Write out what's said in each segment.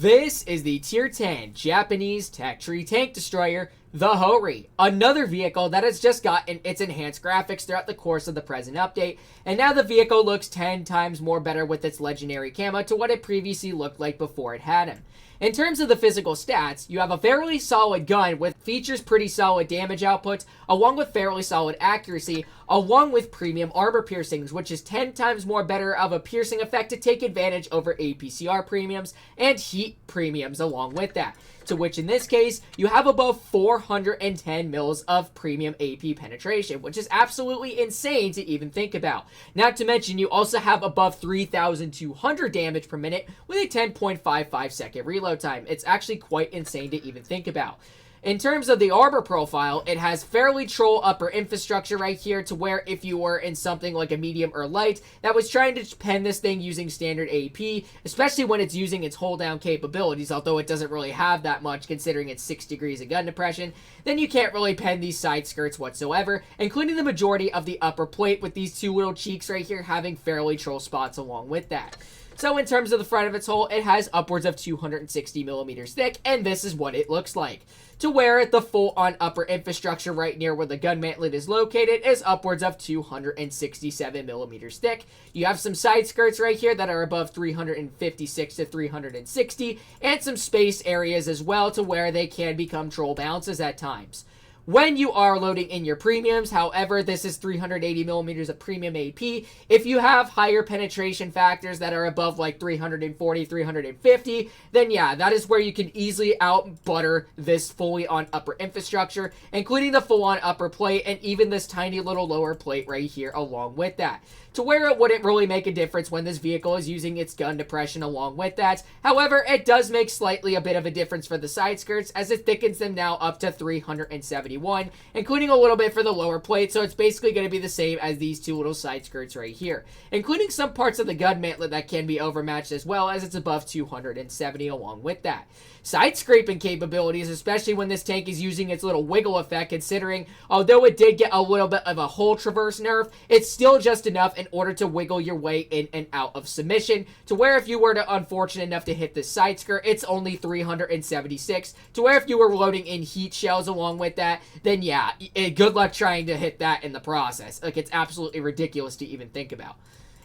This is the Tier 10 Japanese tech tree tank destroyer, the Hori, another vehicle that has just gotten its enhanced graphics throughout the course of the present update, and now the vehicle looks 10 times more better with its legendary camo to what it previously looked like before it had him. In terms of the physical stats, you have a fairly solid gun with features pretty solid damage outputs, along with fairly solid accuracy, along with premium armor piercings, which is 10 times more better of a piercing effect to take advantage over APCR premiums and heat premiums along with that. To which in this case, you have above 410 mils of premium AP penetration, which is absolutely insane to even think about. Not to mention, you also have above 3,200 damage per minute with a 10.55 second reload time. It's actually quite insane to even think about. In terms of the armor profile, it has fairly troll upper infrastructure right here to where if you were in something like a medium or light that was trying to pen this thing using standard AP, especially when it's using its hold down capabilities, although it doesn't really have that much considering it's 6 degrees of gun depression, then you can't really pen these side skirts whatsoever, including the majority of the upper plate with these two little cheeks right here having fairly troll spots along with that. So in terms of the front of its hull, it has upwards of 260 millimeters thick, and this is what it looks like. To where the full-on upper infrastructure right near where the gun mantlet is located is upwards of 267 millimeters thick. You have some side skirts right here that are above 356 to 360, and some space areas as well to where they can become troll bounces at times. When you are loading in your premiums, however, this is 380 millimeters of premium AP. If you have higher penetration factors that are above like 340, 350, then yeah, that is where you can easily out-butter this fully on upper infrastructure, including the full-on upper plate and even this tiny little lower plate right here along with that. To where it wouldn't really make a difference when this vehicle is using its gun depression along with that. However, it does make slightly a bit of a difference for the side skirts as it thickens them now up to 371, including a little bit for the lower plate, so it's basically going to be the same as these two little side skirts right here, including some parts of the gun mantlet that can be overmatched as well as it's above 270 along with that. Side scraping capabilities, especially when this tank is using its little wiggle effect, considering although it did get a little bit of a hull traverse nerf, it's still just enough in order to wiggle your way in and out of submission, to where if you were to unfortunate enough to hit this side skirt, it's only 376, to where if you were loading in heat shells along with that, then yeah, good luck trying to hit that in the process. Like, it's absolutely ridiculous to even think about.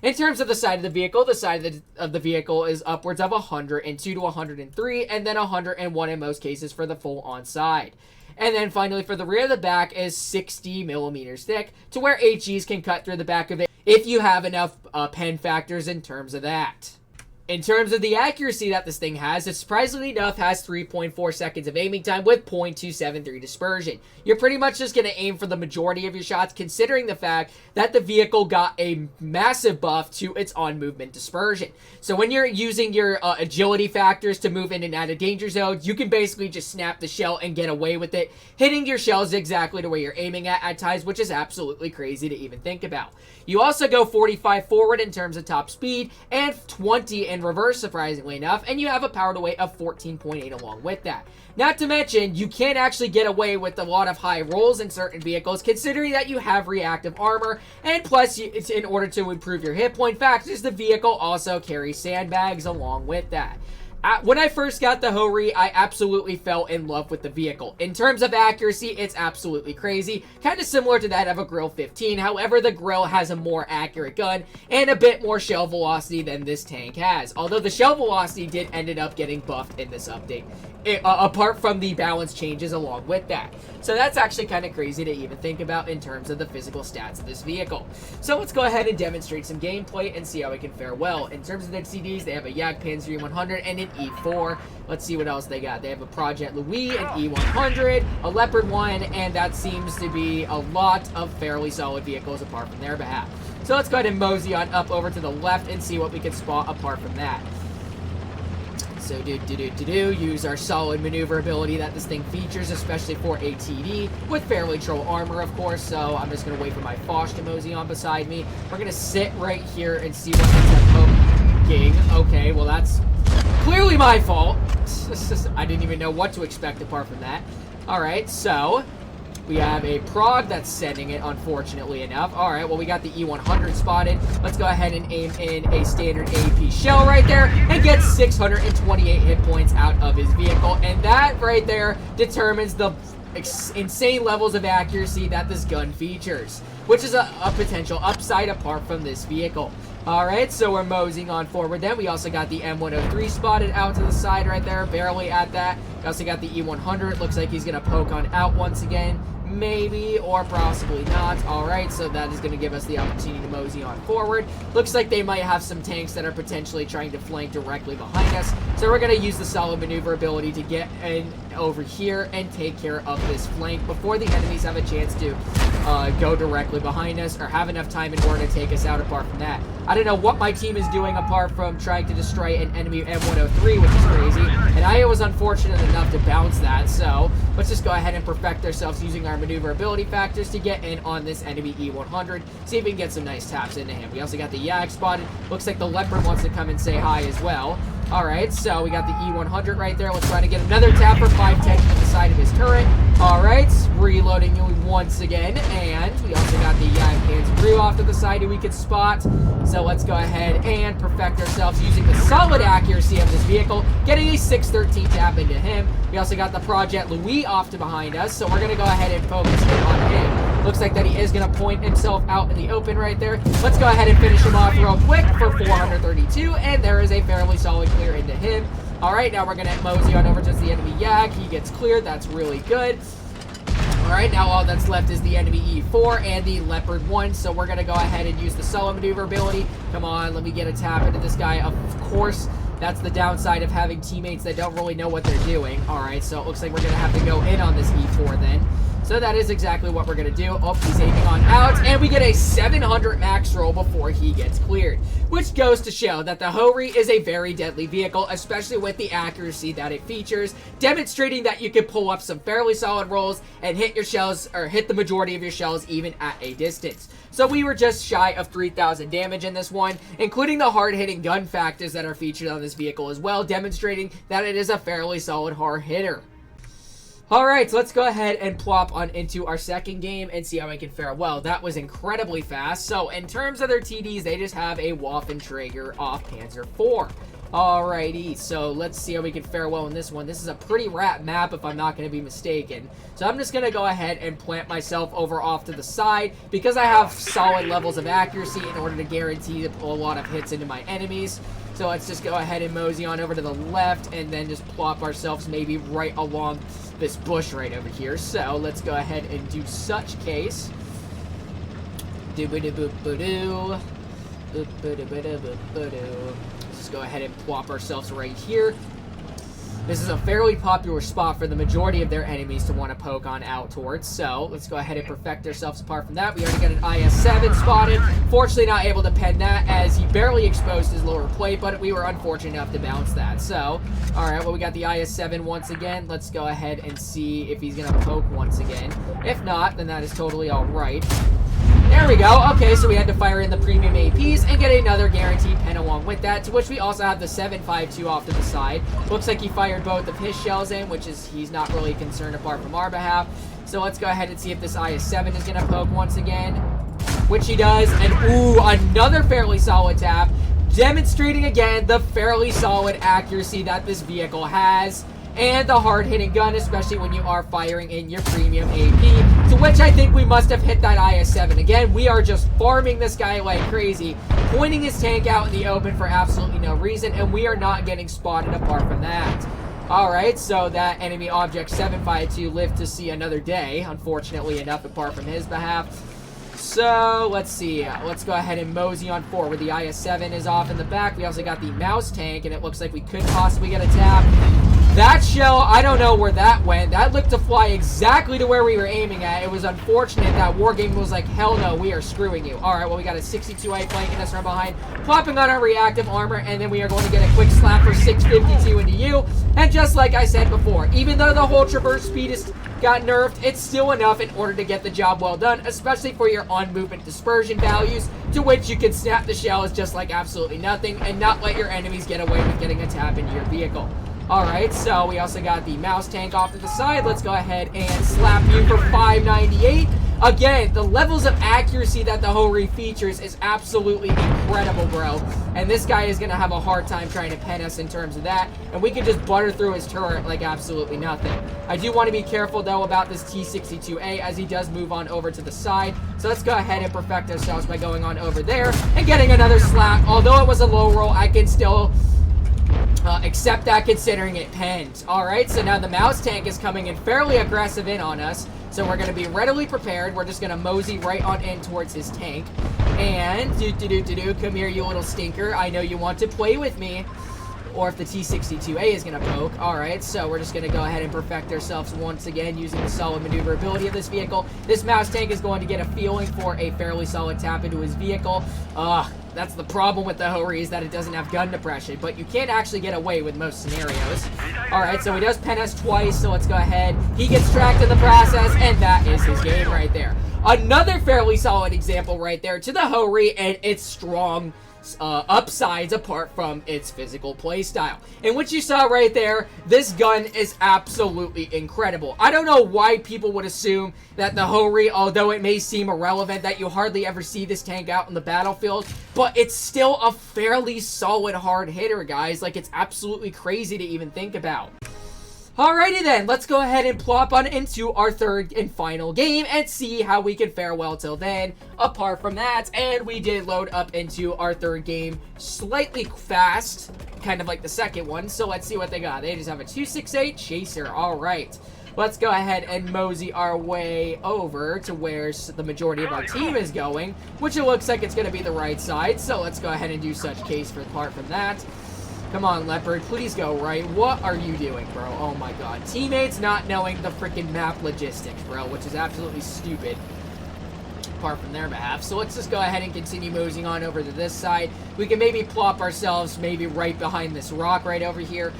In terms of the side of the vehicle, the side of the vehicle is upwards of 102 to 103, and then 101 in most cases for the full-on side. And then finally for the rear, the back is 60 millimeters thick, to where HEs can cut through the back of it if you have enough pen factors in terms of that. In terms of the accuracy that this thing has, it surprisingly enough has 3.4 seconds of aiming time with 0.273 dispersion. You're pretty much just going to aim for the majority of your shots, considering the fact that the vehicle got a massive buff to its on-movement dispersion. So when you're using your agility factors to move in and out of danger zones, you can basically just snap the shell and get away with it, hitting your shells exactly to where you're aiming at times, which is absolutely crazy to even think about. You also go 45 forward in terms of top speed, and 20 in reverse, surprisingly enough, and you have a power to weight of 14.8 along with that. Not to mention, you can actually get away with a lot of high rolls in certain vehicles, considering that you have reactive armor, and plus, it's in order to improve your hit point factors, the vehicle also carries sandbags along with that. When I first got the Hori, I absolutely fell in love with the vehicle. In terms of accuracy, it's absolutely crazy. Kind of similar to that of a Grill 15. However, the Grill has a more accurate gun and a bit more shell velocity than this tank has. Although the shell velocity did ended up getting buffed in this update, apart from the balance changes along with that. So that's actually kind of crazy to even think about in terms of the physical stats of this vehicle. So let's go ahead and demonstrate some gameplay and see how it can fare well. In terms of the CDs, they have a Yak Panzer E100 and an E4. Let's see what else they got. They have a Project Louis, an E100, a Leopard 1, and that seems to be a lot of fairly solid vehicles apart from their behalf. So let's go ahead and mosey on up over to the left and see what we can spot apart from that. So use our solid maneuverability that this thing features, especially for ATD, with fairly troll armor, of course. So I'm just going to wait for my Foch to mosey on beside me. We're going to sit right here and see what ends up poking. Okay, well that's clearly my fault. I didn't even know what to expect apart from that. Alright, so We have a Prog that's sending it, unfortunately enough. All right, well, we got the E100 spotted. Let's go ahead and aim in a standard AP shell right there and get 628 hit points out of his vehicle. And that right there determines the insane levels of accuracy that this gun features, which is a potential upside apart from this vehicle. Alright, so we're moseying on forward then. We also got the M103 spotted out to the side right there, barely at that. We also got the E100. Looks like he's going to poke on out once again. Maybe, or possibly not. Alright, so that is going to give us the opportunity to mosey on forward. Looks like they might have some tanks that are potentially trying to flank directly behind us. So we're going to use the solid maneuverability to get in over here and take care of this flank before the enemies have a chance to go directly behind us or have enough time in order to take us out. Apart from that, I don't know what my team is doing apart from trying to destroy an enemy M103, which is crazy, and I was unfortunate enough to bounce that. So let's just go ahead and perfect ourselves using our maneuverability factors to get in on this enemy E100, see if we can get some nice taps into him. We also got the Yag spotted. Looks like the Leopard wants to come and say hi as well. Alright, so we got the E100 right there. Let's try to get another tap for 510 to the side of his turret. Alright, reloading once again. And we also got the Yag Crew off to the side who we could spot. So let's go ahead and perfect ourselves using the solid accuracy of this vehicle, getting a 613 tap into him. We also got the Project Louis off to behind us, so we're going to go ahead and focus in on him. Looks like that he is going to point himself out in the open right there. Let's go ahead and finish him off real quick for 432, and there is a fairly solid clear into him. Alright, now we're going to mosey on over to the enemy Yag. He gets cleared. That's really good. Alright, now all that's left is the enemy E4 and the Leopard 1, so we're going to go ahead and use the solo maneuverability. Come on, let me get a tap into this guy. Of course, that's the downside of having teammates that don't really know what they're doing. Alright, so it looks like we're going to have to go in on this E4 then. So that is exactly what we're going to do. Oh, he's aiming on out, and we get a 700 max roll before he gets cleared, which goes to show that the Hori is a very deadly vehicle, especially with the accuracy that it features, demonstrating that you can pull up some fairly solid rolls and hit your shells, or hit the majority of your shells even at a distance. So we were just shy of 3,000 damage in this one, including the hard-hitting gun factors that are featured on this vehicle as well, demonstrating that it is a fairly solid hard hitter. Alright, so let's go ahead and plop on into our second game and see how we can fare. Well, that was incredibly fast. So, in terms of their TDs, they just have a Waffenträger off Panzer IV. Alrighty, so let's see how we can fare well in this one. This is a pretty rat map, if I'm not going to be mistaken. So I'm just going to go ahead and plant myself over off to the side because I have solid levels of accuracy in order to guarantee to pull a lot of hits into my enemies. So let's just go ahead and mosey on over to the left and then just plop ourselves maybe right along this bush right over here. So let's go ahead and do such case. Do-ba-do-boop-ba-doo. Boop-ba-do-ba-do-boop-ba-doo. Let's go ahead and plop ourselves right here. This is a fairly popular spot for the majority of their enemies to want to poke on out towards. So let's go ahead and perfect ourselves apart from that. We already got an IS-7 spotted. Fortunately not able to pen that as he barely exposed his lower plate, but we were unfortunate enough to bounce that. So, alright, well we got the IS-7 once again. Let's go ahead and see if he's going to poke once again. If not, then that is totally alright. There we go. Okay, so we had to fire in the premium APs and get another guaranteed pen along with that, to which we also have the 7.52 off to the side. Looks like he fired both of his shells in, which is he's not really concerned apart from our behalf. So let's go ahead and see if this IS-7 is going to poke once again, which he does. And ooh, another fairly solid tap, demonstrating again the fairly solid accuracy that this vehicle has. And the hard-hitting gun, especially when you are firing in your premium AP, to which I think we must have hit that IS-7. Again, we are just farming this guy like crazy, pointing his tank out in the open for absolutely no reason, and we are not getting spotted apart from that. Alright, so that enemy object 752 lived to see another day, unfortunately enough, apart from his behalf. So, let's see. Let's go ahead and mosey on forward. The IS-7 is off in the back. We also got the mouse tank, and it looks like we could possibly get a tap. That shell, I don't know where that went. That looked to fly exactly to where we were aiming at. It was unfortunate that Wargaming was like, hell no, we are screwing you. Alright, well, we got a 62A flanking us from behind, popping on our reactive armor, and then we are going to get a quick slap for 652 into you. And just like I said before, even though the whole traverse speed is got nerfed, it's still enough in order to get the job well done, especially for your on-movement dispersion values, to which you can snap the shells just like absolutely nothing and not let your enemies get away with getting a tap into your vehicle. Alright, so we also got the mouse tank off to the side. Let's go ahead and slap you for 598. Again, the levels of accuracy that the Hori features is absolutely incredible, bro. And this guy is going to have a hard time trying to pen us in terms of that. And we can just butter through his turret like absolutely nothing. I do want to be careful, though, about this T-62A as he does move on over to the side. So let's go ahead and perfect ourselves by going on over there and getting another slap. Although it was a low roll, I can still accept that considering it penned. Alright, so now the mouse tank is coming in fairly aggressive in on us. So we're going to be readily prepared. We're just going to mosey right on in towards his tank. And, come here, you little stinker. I know you want to play with me. Or if the T-62A is going to poke. Alright, so we're just going to go ahead and perfect ourselves once again using the solid maneuverability of this vehicle. This mouse tank is going to get a feeling for a fairly solid tap into his vehicle. That's the problem with the Hori, is that it doesn't have gun depression, but you can't actually get away with most scenarios. Alright, so he does pen us twice, so let's go ahead. He gets tracked in the process, and that is his game right there. Another fairly solid example right there to the Hori and its strong upsides apart from its physical playstyle. And what you saw right there, this gun is absolutely incredible. I don't know why people would assume that the Hori, although it may seem irrelevant, that you hardly ever see this tank out in the battlefield, but it's still a fairly solid hard hitter, guys. Like, it's absolutely crazy to even think about. Alrighty then, let's go ahead and plop on into our third and final game and see how we can fare well till then. Apart from that, and we did load up into our third game slightly fast, kind of like the second one, so let's see what they got. They just have a 268 Chaser. Alright, let's go ahead and mosey our way over to where the majority of our team is going, which it looks like it's going to be the right side, so let's go ahead and do such case for apart from that. Come on, Leopard, please go right. What are you doing, bro? Oh my god. Teammates not knowing the freaking map logistics, bro, which is absolutely stupid. Apart from their behalf. So let's just go ahead and continue moseying on over to this side. We can maybe plop ourselves maybe right behind this rock right over here.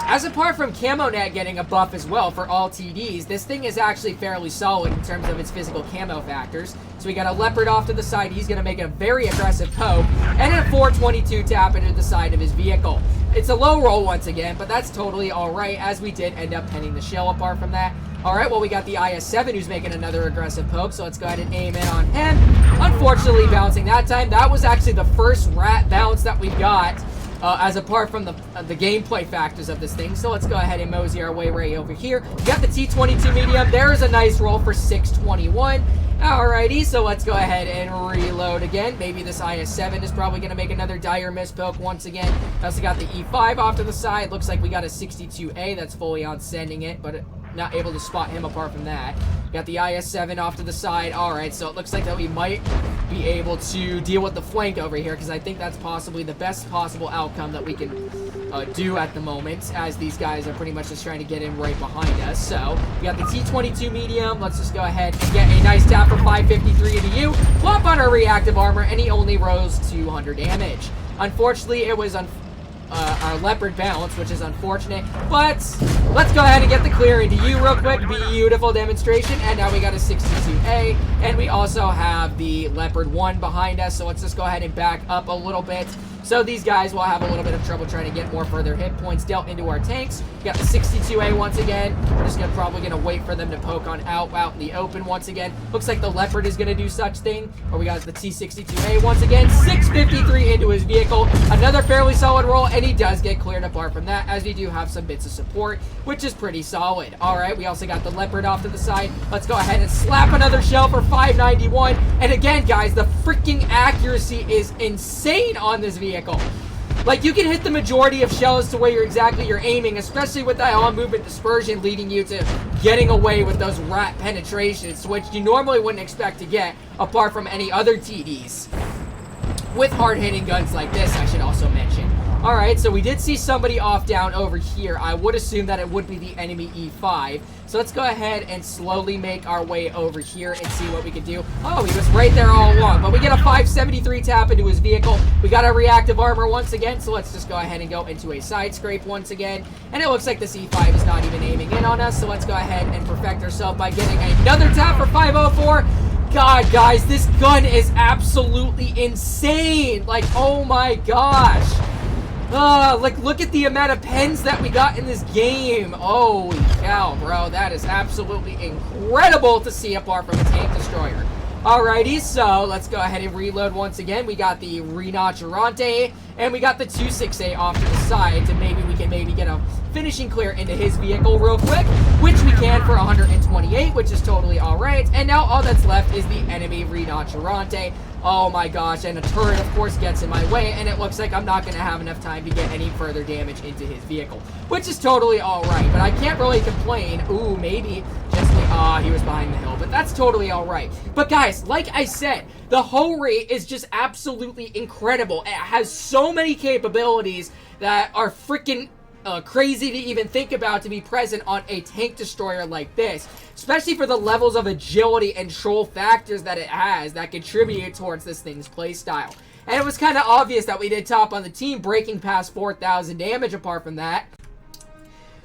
As apart from Camo Net getting a buff as well for all TDs, this thing is actually fairly solid in terms of its physical camo factors. So we got a Leopard off to the side. He's going to make a very aggressive poke. And a 422 tap into the side of his vehicle. It's a low roll once again, but that's totally alright, as we did end up penning the shell apart from that. Alright, well, we got the IS-7 who's making another aggressive poke, so let's go ahead and aim in on him. Unfortunately, bouncing that time. That was actually the first rat bounce that we got, as apart from the gameplay factors of this thing. So let's go ahead and mosey our way right over here. We got the T-22 medium. There is a nice roll for 621. Alrighty, so let's go ahead and reload again. Maybe this IS-7 is probably going to make another dire miss poke once again. Also got the E5 off to the side. Looks like we got a 62A that's fully on sending it, but not able to spot him apart from that. Got the IS-7 off to the side. Alright, so it looks like that we might be able to deal with the flank over here, because I think that's possibly the best possible outcome that we can do at the moment, as these guys are pretty much just trying to get in right behind us. So, we got the T-22 medium. Let's just go ahead and get a nice tap for 553 into you. Plop on our reactive armor, and he only rose 200 damage. Unfortunately, it was our Leopard bounce, which is unfortunate, but let's go ahead and get the clear into you real quick. Beautiful demonstration. And now we got a 62A, and we also have the Leopard 1 behind us, so let's just go ahead and back up a little bit. So these guys will have a little bit of trouble trying to get more further hit points dealt into our tanks. We got the 62A once again. We're just probably going to wait for them to poke on out in the open once again. Looks like the Leopard is going to do such thing. Or we got the T-62A once again. 653 into his vehicle. Another fairly solid roll, and he does get cleared apart from that, as we do have some bits of support, which is pretty solid. Alright, we also got the Leopard off to the side. Let's go ahead and slap another shell for 591. And again, guys, the freaking accuracy is insane on this vehicle. Like, you can hit the majority of shells to where you're aiming, especially with that on-movement dispersion leading you to getting away with those rat penetrations, which you normally wouldn't expect to get apart from any other TDs. With hard-hitting guns like this, I should also mention. Alright, so we did see somebody off down over here. I would assume that it would be the enemy E5. So let's go ahead and slowly make our way over here and see what we can do. Oh, he was right there all along. But we get a 573 tap into his vehicle. We got our reactive armor once again. So let's just go ahead and go into a side scrape once again. And it looks like this E5 is not even aiming in on us. So let's go ahead and perfect ourselves by getting another tap for 504. God, guys, this gun is absolutely insane. Like, oh my gosh. Like, look at the amount of pens that we got in this game. Holy cow, bro. That is absolutely incredible to see apart from a tank destroyer. Alrighty, so let's go ahead and reload once again. We got the Rinocerante, and we got the 268 off to the side to maybe we can get a finishing clear into his vehicle real quick, which we can for 128, which is totally alright. And now all that's left is the enemy Rinocerante. Oh my gosh, and a turret, of course, gets in my way, and it looks like I'm not going to have enough time to get any further damage into his vehicle, which is totally alright, but I can't really complain. Ooh, maybe just he was behind the hill, but that's totally alright. But guys, like I said, the Hori is just absolutely incredible. It has so many capabilities that are freaking crazy to even think about to be present on a tank destroyer like this, especially for the levels of agility and troll factors that it has that contribute towards this thing's playstyle. And it was kind of obvious that we did top on the team, breaking past 4,000 damage apart from that.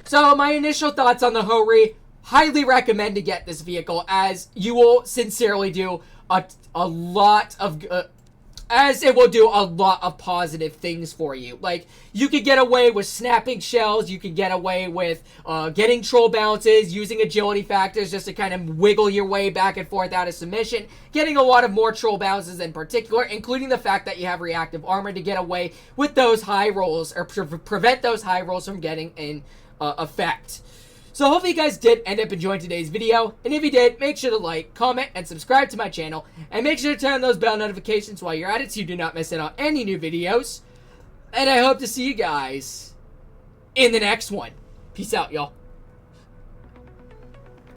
So my initial thoughts on the Hori: highly recommend to get this vehicle, as you will sincerely do a lot of as it will do a lot of positive things for you. Like, you could get away with snapping shells, you could get away with getting troll bounces, using agility factors just to kind of wiggle your way back and forth out of submission, getting a lot of more troll bounces in particular, including the fact that you have reactive armor to get away with those high rolls, or prevent those high rolls from getting in effect. So hopefully you guys did end up enjoying today's video, and if you did, make sure to like, comment, and subscribe to my channel, and make sure to turn on those bell notifications while you're at it so you do not miss out on any new videos. And I hope to see you guys in the next one. Peace out, y'all.